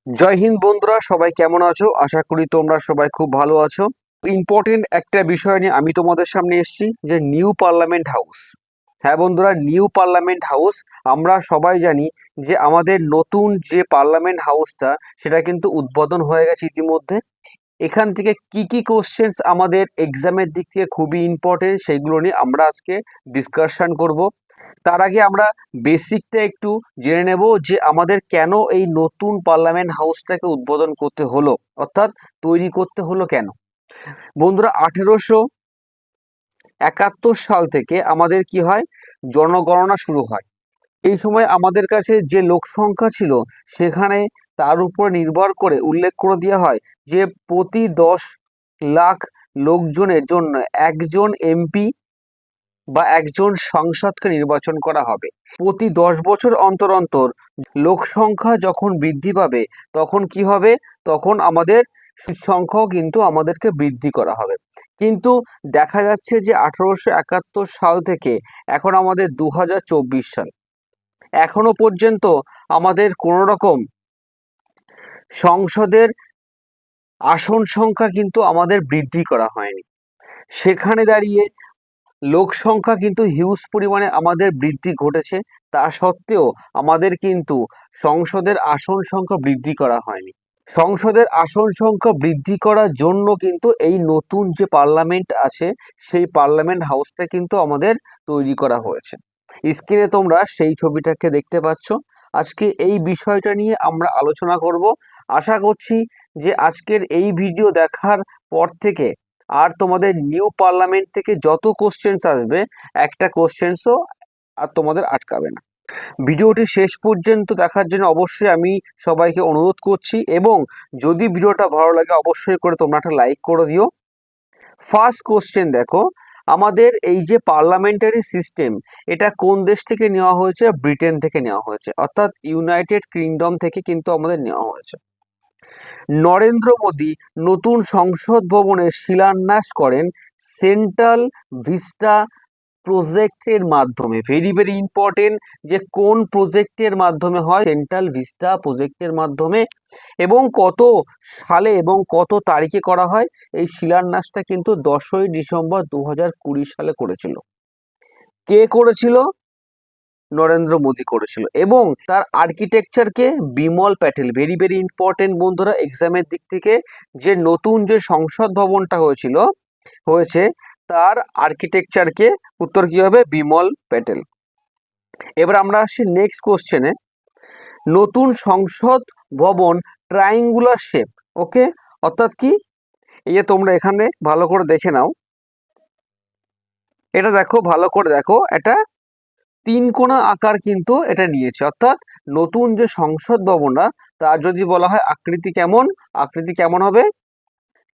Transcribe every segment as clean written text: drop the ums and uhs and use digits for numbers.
জয় হিন্দ বন্ধুরা, সবাই কেমন আছো? আশা করি তোমরা সবাই খুব ভালো আছো। ইম্পর্টেন্ট একটা বিষয় নিয়ে আমি তোমাদের সামনে এসেছি, যে নিউ পার্লামেন্ট হাউস। হ্যাঁ বন্ধুরা, নিউ পার্লামেন্ট হাউস। আমরা সবাই জানি যে আমাদের নতুন যে পার্লামেন্ট হাউসটা সেটা কিন্তু উদ্বোধন হয়ে গেছে ইতিমধ্যে। এখান থেকে কি কি কোশ্চেন্স আমাদের এক্সামের দিক থেকে খুবই ইম্পর্টেন্ট সেগুলো নিয়ে আমরা আজকে ডিসকাশন করব। তার আগে আমরা বেসিকটা একটু জেনে নেব যে আমাদের কেন এই নতুন পার্লামেন্ট হাউসটাকে উদ্বোধন করতে হলো, অর্থাৎ তৈরি করতে হলো কেন। বন্ধুরা, 1871 সাল থেকে আমাদের কি হয়, জনগণনা শুরু হয়। এই সময় আমাদের কাছে যে লোক সংখ্যা ছিল সেখানে তার উপর নির্ভর করে উল্লেখ করে দেওয়া হয় যে প্রতি 10 লাখ লোকজনের জন্য একজন এমপি বা একজন সংসদকে নির্বাচন করা হবে। প্রতি 10 বছর অন্তর অন্তর লোক সংখ্যা যখন বৃদ্ধি পাবে তখন কি হবে, তখন আমাদের সিট সংখ্যাও কিন্তু আমাদেরকে বৃদ্ধি করা হবে। কিন্তু দেখা যাচ্ছে যে 1871 সাল থেকে এখন আমাদের 2024 সাল, এখনো পর্যন্ত আমাদের কোনো রকম সংসদের আসন সংখ্যা কিন্তু আমাদের বৃদ্ধি করা হয়নি। সেখানে দাঁড়িয়ে লোক সংখ্যা কিন্তু হিউজ পরিমাণে আমাদের বৃদ্ধি ঘটেছে, তা সত্ত্বেও আমাদের কিন্তু সংসদের আসন সংখ্যা বৃদ্ধি করা হয়নি। সংসদের আসন সংখ্যা বৃদ্ধি করার জন্য কিন্তু এই নতুন যে পার্লামেন্ট আছে সেই পার্লামেন্ট হাউসটা কিন্তু আমাদের তৈরি করা হয়েছে। স্ক্রিনে তোমরা সেই ছবিটাকে দেখতে পাচ্ছ। আজকে এই বিষয়টা নিয়ে আমরা আলোচনা করব। আশা করছি যে আজকের এই ভিডিও দেখার পর থেকে আর তোমাদের নিউ পার্লামেন্ট থেকে যত কোশ্চেন্স আসবে, একটা কোশ্চেন্সও আর তোমাদের আটকাবে না। ভিডিওটি শেষ পর্যন্ত দেখার জন্য অবশ্যই আমি সবাইকে অনুরোধ করছি, এবং যদি ভিডিওটা ভালো লাগে অবশ্যই করে তোমরা একটা লাইক করে দিও। ফার্স্ট কোশ্চেন দেখো, আমাদের এই যে পার্লামেন্টারি সিস্টেম এটা কোন দেশ থেকে নেওয়া হয়েছে? ব্রিটেন থেকে নেওয়া হয়েছে, অর্থাৎ ইউনাইটেড কিংডম থেকে কিন্তু আমাদের নেওয়া হয়েছে। নরেন্দ্র মোদী নতুন সংসদ ভবনের শিলান্যাস করেন সেন্ট্রাল ভিস্টা প্রজেক্টের মাধ্যমে। ভেরি ভেরি ইম্পর্টেন্ট, যে কোন প্রজেক্টের মাধ্যমে হয়? সেন্ট্রাল ভিস্টা প্রজেক্টের মাধ্যমে। এবং কত সালে এবং কত তারিখে করা হয়? এই শিলান্যাসটা কিন্তু 10ই ডিসেম্বর 2020 সালে করেছিল। কে করেছিল? নরেন্দ্র মোদী করেছিল। এবং তার আর্কিটেকচারকে Bimal Patel. Very very important বন্ধুরা এক্সামের দিক থেকে, যে নতুন যে সংসদ ভবনটা হয়েছে তার আর্কিটেকচারকে উত্তর কি হবে? বিমল প্যাটেল। এবার আমরা আসছি নেক্সট কোশ্চেনে। নতুন সংসদ ভবন ট্রায়াঙ্গুলার শেপ, ওকে, অর্থাৎ কি? এই যে তোমরা এখানে ভালো করে দেখে নাও, এটা দেখো, ভালো করে দেখো, এটা তিন কোণা আকার কিন্তু এটা নিয়েছে। অর্থাৎ নতুন যে সংসদ ভবনটা তার যদি বলা হয় আকৃতি কেমন হবে?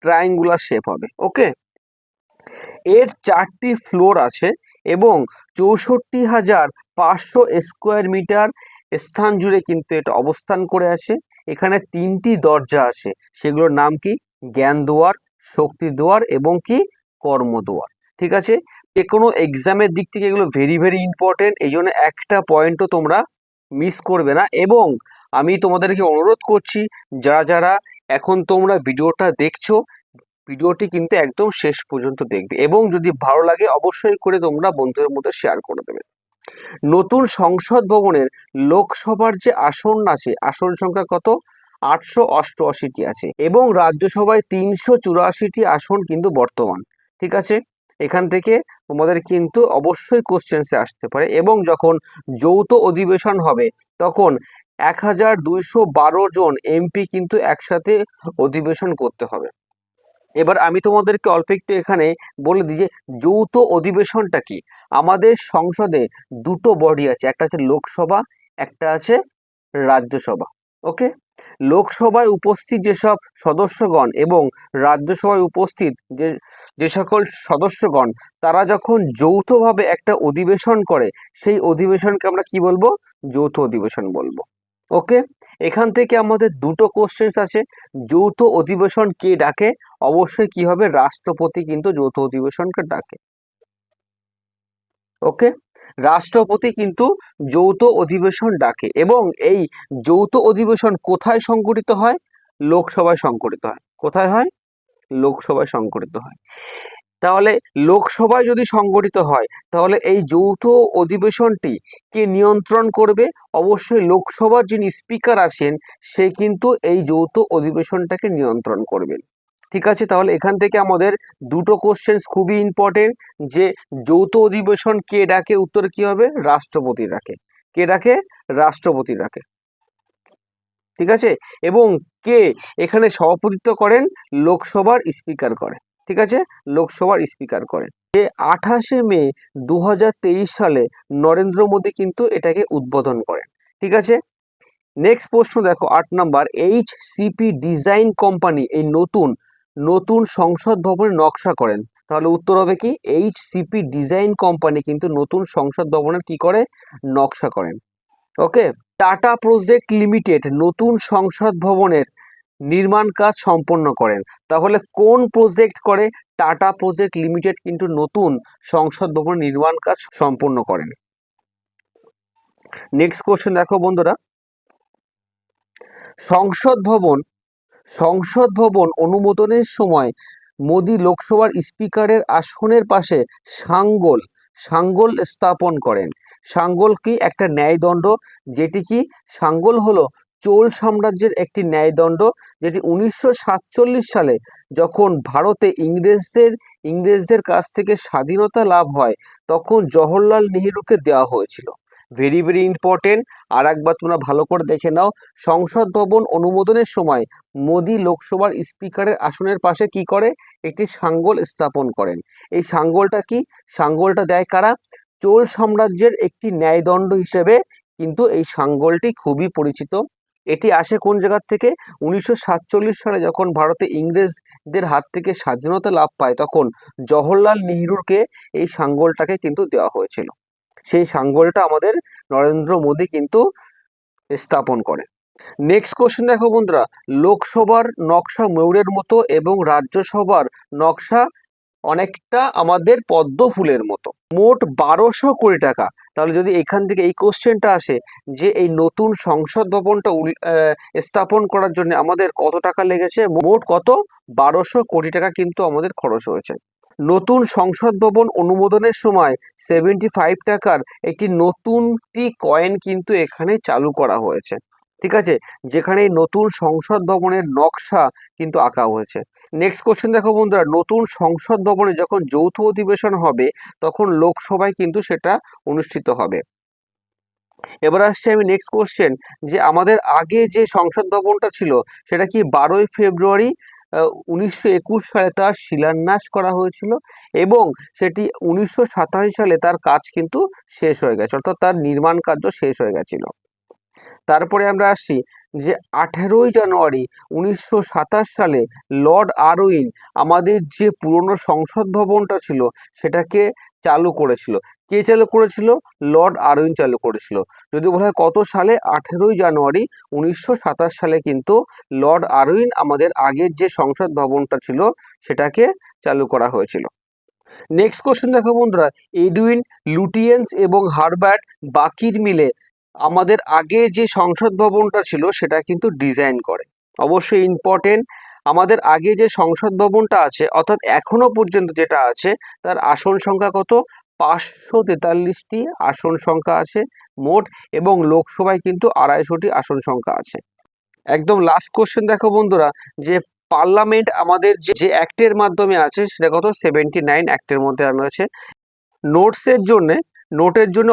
ট্রায়াঙ্গুলার শেপ হবে, ওকে। এর 4টি ফ্লোর আছে এবং 64,500 স্কোয়ার মিটার স্থান জুড়ে কিন্তু এটা অবস্থান করে আছে। এখানে 3টি দরজা আছে, সেগুলোর নাম কি? জ্ঞান দুয়ার, শক্তি দুয়ার এবং কি? কর্ম দুয়ার। ঠিক আছে, যে কোনো এক্সামের দিক থেকে এগুলো ভেরি ভেরি ইম্পর্টেন্ট, এই জন্য একটা পয়েন্টও তোমরা মিস করবে না। এবং আমি তোমাদেরকে অনুরোধ করছি, যারা যারা এখন তোমরা ভিডিওটা দেখছো, ভিডিওটি কিন্তু একদম শেষ পর্যন্ত দেখবে, এবং যদি ভালো লাগে অবশ্যই করে তোমরা বন্ধুদের মধ্যে শেয়ার করে দেবে। নতুন সংসদ ভবনের লোকসভার যে আসন আছে, আসন সংখ্যা কত? 888টি আছে, এবং রাজ্যসভায় 384টি আসন কিন্তু বর্তমান। ঠিক আছে, এখান থেকে তোমাদের কিন্তু অবশ্যই কোশ্চেন্সে আসতে পারে। এবং যখন যৌথ অধিবেশন হবে তখন 1212 জন এমপি কিন্তু একসাথে অধিবেশন করতে হবে। এবার আমি তোমাদেরকে অল্প একটু এখানে বলে দিই যে যৌথ অধিবেশনটা কি। আমাদের সংসদে দুটো বডি আছে, একটা আছে লোকসভা, একটা আছে রাজ্যসভা, ওকে। লোকসভায় উপস্থিত যেসব সদস্যগণ এবং রাজ্যসভায় উপস্থিত যে সকল সদস্যগণ, তারা যখন যৌথভাবে একটা অধিবেশন করে সেই অধিবেশনকে আমরা কি বলবো? যৌথ অধিবেশন বলবো, ওকে। এখান থেকে আমাদের দুটো কোশ্চেন্স আছে। যৌথ অধিবেশন কে ডাকে? অবশ্যই কি হবে? রাষ্ট্রপতি কিন্তু যৌথ অধিবেশনকে ডাকে। ওকে, রাষ্ট্রপতি কিন্তু যৌথ অধিবেশন ডাকে এবং এই যৌথ অধিবেশন কোথায় সংগঠিত হয়? লোকসভায় সংগঠিত হয়। কোথায় হয়? লোকসভায় সংগঠিত হয়। তাহলে লোকসভায় যদি সংগঠিত হয় তাহলে এই যৌথ অধিবেশনটি কে নিয়ন্ত্রণ করবে? অবশ্যই লোকসভার যিনি স্পিকার আছেন সে কিন্তু এই যৌথ অধিবেশনটাকে নিয়ন্ত্রণ করবেন। ঠিক আছে, তাহলে এখান থেকে আমাদের দুটো কোশ্চেন খুবই ইম্পর্টেন্ট, যে যৌথ অধিবেশন কে ডাকে? উত্তর কি হবে? রাষ্ট্রপতি ডাকে। কে ডাকে? রাষ্ট্রপতি ডাকে। ঠিক আছে, এবং কে এখানে সভাপতিত্ব করেন? লোকসভার স্পিকার করে। ঠিক আছে, লোকসভার স্পিকার করেন। যে 28শে মে 2023 সালে নরেন্দ্র মোদী কিন্তু এটাকে উদ্বোধন করেন। ঠিক আছে, নেক্সট প্রশ্ন দেখো 8 নাম্বার, HCP ডিজাইন কোম্পানি এই নতুন সংসদ ভবনের নকশা করেন। তাহলে উত্তর হবে কি? HCP ডিজাইন কোম্পানি কিন্তু নতুন সংসদ ভবনের কি করে? নকশা করেন। ওকে, টাটা প্রজেক্ট লিমিটেড নতুন সংসদ ভবনের নির্মাণ কাজ সম্পন্ন করেন। তাহলে কোন প্রজেক্ট করে? টাটা প্রজেক্ট লিমিটেড কিন্তু নতুন সংসদ ভবন নির্মাণ কাজ সম্পন্ন করেন। নেক্সট কোশ্চেন দেখো বন্ধুরা, সংসদ ভবন অনুমোদনের সময় মোদি লোকসভার স্পিকারের আসনের পাশে সাঙ্গল স্থাপন করেন। সাঙ্গল কি? একটা ন্যায়দণ্ড, যেটি কি? সাঙ্গল হলো চোল সাম্রাজ্যের একটি ন্যায়দণ্ড, যেটি 1947 সালে যখন ভারতে ইংরেজদের কাছ থেকে স্বাধীনতা লাভ হয় তখন জওহরলাল নেহেরুকে দেওয়া হয়েছিল। ভেরি ভেরি ইম্পর্টেন্ট, আর একবার তোমরা ভালো করে দেখে নাও। সংসদ ভবন অনুমোদনের সময় মোদি লোকসভার স্পিকারের আসনের পাশে কি করে? একটি সাঙ্গল স্থাপন করেন। এই সাঙ্গলটা কি? সাঙ্গলটা দেয় কারা? চোল সাম্রাজ্যের একটি ন্যায়দণ্ড হিসেবে কিন্তু এই সাঙ্গলটি খুবই পরিচিত। এটি আসে কোন জায়গার থেকে? 1947 সালে যখন ভারতে ইংরেজদের হাত থেকে স্বাধীনতা লাভ পায় তখন জওহরলাল নেহেরুকে এই সাঙ্গলটাকে কিন্তু দেওয়া হয়েছিল। সেই সাঙ্গলটা আমাদের নরেন্দ্র মোদী কিন্তু স্থাপন করে। নেক্সট কোশ্চেন দেখো বন্ধুরা, লোকসভার নকশা ময়ূরের মতো এবং রাজ্যসভার নকশা অনেকটা আমাদের পদ্ম ফুলের মতো। মোট 1200 কোটি টাকা। তাহলে যদি এখান থেকে এই কোশ্চেনটা আসে যে এই নতুন সংসদ ভবনটা স্থাপন করার জন্য আমাদের কত টাকা লেগেছে? মোট কত? 1200 কোটি টাকা কিন্তু আমাদের খরচ হয়েছে। নতুন সংসদ ভবন অনুমোদনের সময় 75 টাকার একটি নতুনটি কয়েন কিন্তু এখানে চালু করা হয়েছে। ঠিক আছে, যেখানে এই নতুন সংসদ ভবনের নকশা কিন্তু আঁকা হয়েছে। নেক্সট কোশ্চেন দেখো বন্ধুরা, নতুন সংসদ ভবনে যখন যৌথ অধিবেশন হবে তখন লোকসভায় কিন্তু সেটা অনুষ্ঠিত হবে। এবার আসছে আমি নেক্সট কোশ্চেন, যে আমাদের আগে যে সংসদ ভবনটা ছিল সেটা কি 12ই ফেব্রুয়ারি 1921 সালে তার শিলান্যাস করা হয়েছিল এবং সেটি 1987 সালে তার কাজ কিন্তু শেষ হয়ে গেছে, অর্থাৎ তার নির্মাণ কার্য শেষ হয়ে গেছিল। তারপরে আমরা আসছি যে 18ই জানুয়ারি 1927 সালে লর্ড আরউইন আমাদের যে পুরনো সংসদ ভবনটা ছিল সেটাকে চালু করেছিল। কে চালু করেছিল? লর্ড আরউইন চালু করেছিল। যদি বলা হয় কত সালে? 18ই জানুয়ারি 1927 সালে কিন্তু লর্ড আরউইন আমাদের আগের যে সংসদ ভবনটা ছিল সেটাকে চালু করা হয়েছিল। নেক্সট কোশ্চেন দেখো বন্ধুরা, এডুইন লুটিয়েন্স এবং হারবার্ট বাকির মিলে আমাদের আগে যে সংসদ ভবনটা ছিল সেটা কিন্তু ডিজাইন করে। অবশ্যই ইম্পর্টেন্ট, আমাদের আগে যে সংসদ ভবনটা আছে অর্থাৎ এখনো পর্যন্ত যেটা আছে তার আসন সংখ্যা কত? 543টি আসন সংখ্যা আছে মোট, এবং লোকসভায় কিন্তু 250টি আসন সংখ্যা আছে। একদম লাস্ট কোশ্চেন দেখো বন্ধুরা, যে পার্লামেন্ট আমাদের যে অ্যাক্টের মাধ্যমে আছে সেটা কত? 79 অ্যাক্টের মধ্যে আছে। নোটের জন্য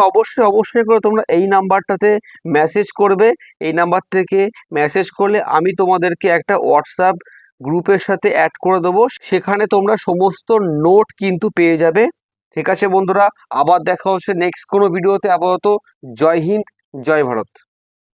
অবশ্যই করে তোমরা এই নাম্বারটাতে মেসেজ করবে। এই নাম্বার থেকে মেসেজ করলে আমি তোমাদেরকে একটা হোয়াটসঅ্যাপ গ্রুপের সাথে অ্যাড করে দেবো, সেখানে তোমরা সমস্ত নোট কিন্তু পেয়ে যাবে। ঠিক আছে বন্ধুরা, আবার দেখা হচ্ছে নেক্সট কোনো ভিডিওতে। আপাতত জয় হিন্দ, জয় ভারত।